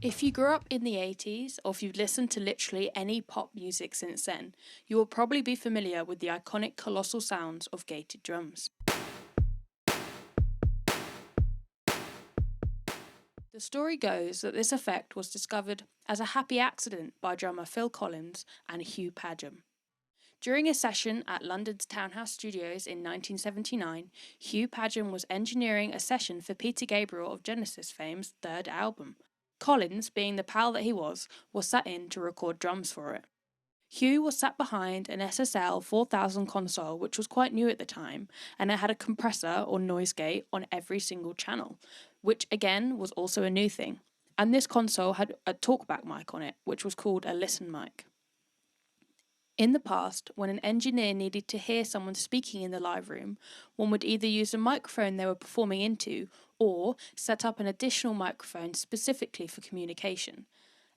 If you grew up in the 80s, or if you've listened to literally any pop music since then, you will probably be familiar with the iconic colossal sounds of gated drums. The story goes that this effect was discovered as a happy accident by drummer Phil Collins and Hugh Padgham. During a session at London's Townhouse Studios in 1979, Hugh Padgham was engineering a session for Peter Gabriel of Genesis fame's third album. Collins, being the pal that he was sat in to record drums for it. Hugh was sat behind an SSL 4000 console, which was quite new at the time, and it had a compressor or noise gate on every single channel, which again was also a new thing. And this console had a talkback mic on it, which was called a listen mic. In the past, when an engineer needed to hear someone speaking in the live room, one would either use the microphone they were performing into or set up an additional microphone specifically for communication.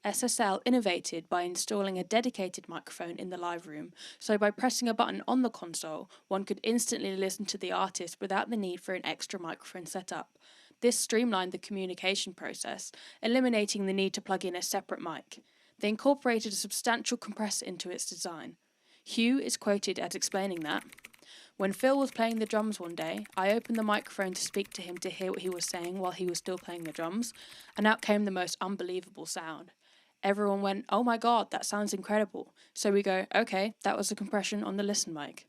SSL innovated by installing a dedicated microphone in the live room, so by pressing a button on the console, one could instantly listen to the artist without the need for an extra microphone setup. This streamlined the communication process, eliminating the need to plug in a separate mic. They incorporated a substantial compressor into its design. Hugh is quoted as explaining that, "When Phil was playing the drums one day, I opened the microphone to speak to him to hear what he was saying while he was still playing the drums, and out came the most unbelievable sound. Everyone went, 'Oh my god, that sounds incredible.' So we go, 'Okay, that was the compression on the listen mic.'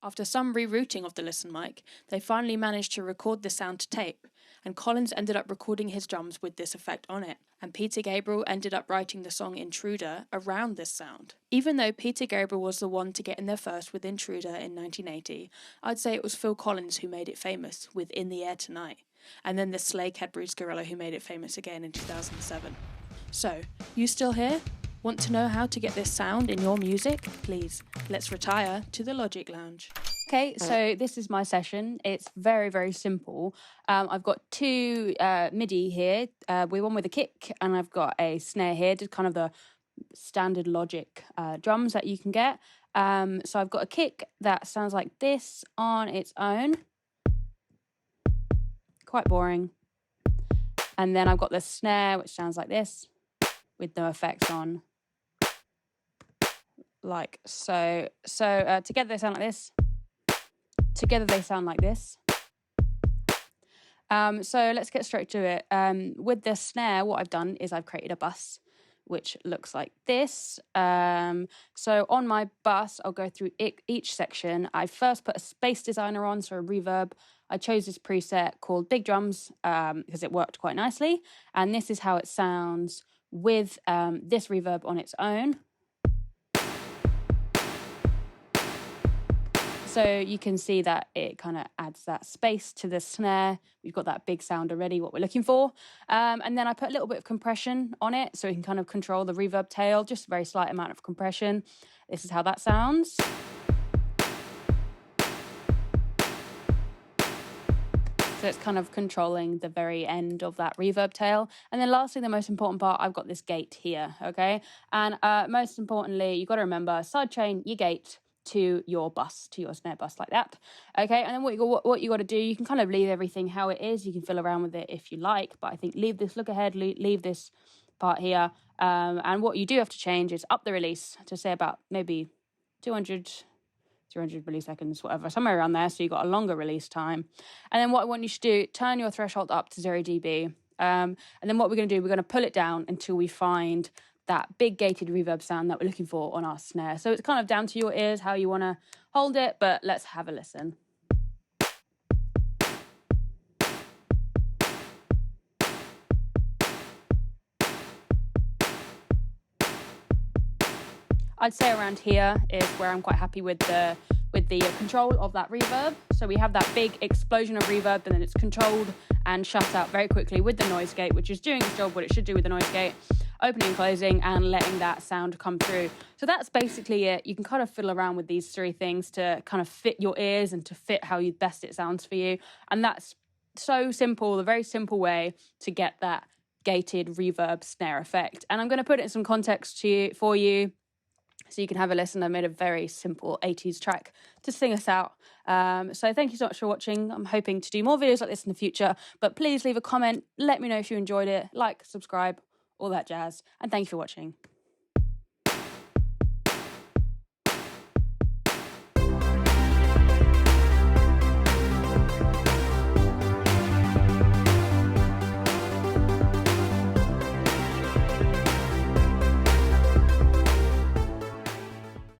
After some rerouting of the listen mic, they finally managed to record the sound to tape, and Collins ended up recording his drums with this effect on it, and Peter Gabriel ended up writing the song Intruder around this sound. Even though Peter Gabriel was the one to get in there first with Intruder in 1980, I'd say it was Phil Collins who made it famous with In the Air Tonight, and then the Slay Cat Bruce Gorilla who made it famous again in 2007. So, you still here? Want to know how to get this sound in your music? Please, let's retire to the Logic Lounge. Okay, so this is my session. It's very, very simple. I've got two MIDI here. One with a kick, and I've got a snare here, just kind of the standard Logic drums that you can get. So I've got a kick that sounds like this on its own. Quite boring. And then I've got the snare, which sounds like this, with no effects on. Like so. So together they sound like this. Together they sound like this. So let's get straight to it. With the snare, what I've done is I've created a bus, which looks like this. So on my bus, I'll go through each section. I first put a space designer on, so a reverb. I chose this preset called Big Drums because it worked quite nicely. And this is how it sounds with this reverb on its own. So you can see that it kind of adds that space to the snare. We've got that big sound already, what we're looking for. And then I put a little bit of compression on it so we can kind of control the reverb tail, just a very slight amount of compression. This is how that sounds. So it's kind of controlling the very end of that reverb tail. And then lastly, the most important part, I've got this gate here, okay? And most importantly, you've got to remember, sidechain your gate to your bus, to your snare bus like that. Okay, and then what you got to do, you can kind of leave everything how it is. You can fill around with it if you like, but I think leave this, look ahead, leave this part here. And what you do have to change is up the release to say about maybe 200 milliseconds, whatever, somewhere around there, so you've got a longer release time. And then what I want you to do, turn your threshold up to 0 dB. And then what we're going to do, we're going to pull it down until we find that big gated reverb sound that we're looking for on our snare. So it's kind of down to your ears how you want to hold it, but let's have a listen. I'd say around here is where I'm quite happy with the control of that reverb. So we have that big explosion of reverb, and then it's controlled and shut out very quickly with the noise gate, which is doing its job, what it should do with the noise gate, opening and closing and letting that sound come through. So that's basically it. You can kind of fiddle around with these three things to kind of fit your ears and to fit how best it sounds for you. And that's so simple, a very simple way to get that gated reverb snare effect. And I'm going to put it in some context for you. So you can have a listen. I made a very simple 80s track to sing us out. So thank you so much for watching. I'm hoping to do more videos like this in the future, but please leave a comment. Let me know if you enjoyed it. Like, subscribe, all that jazz. And thank you for watching.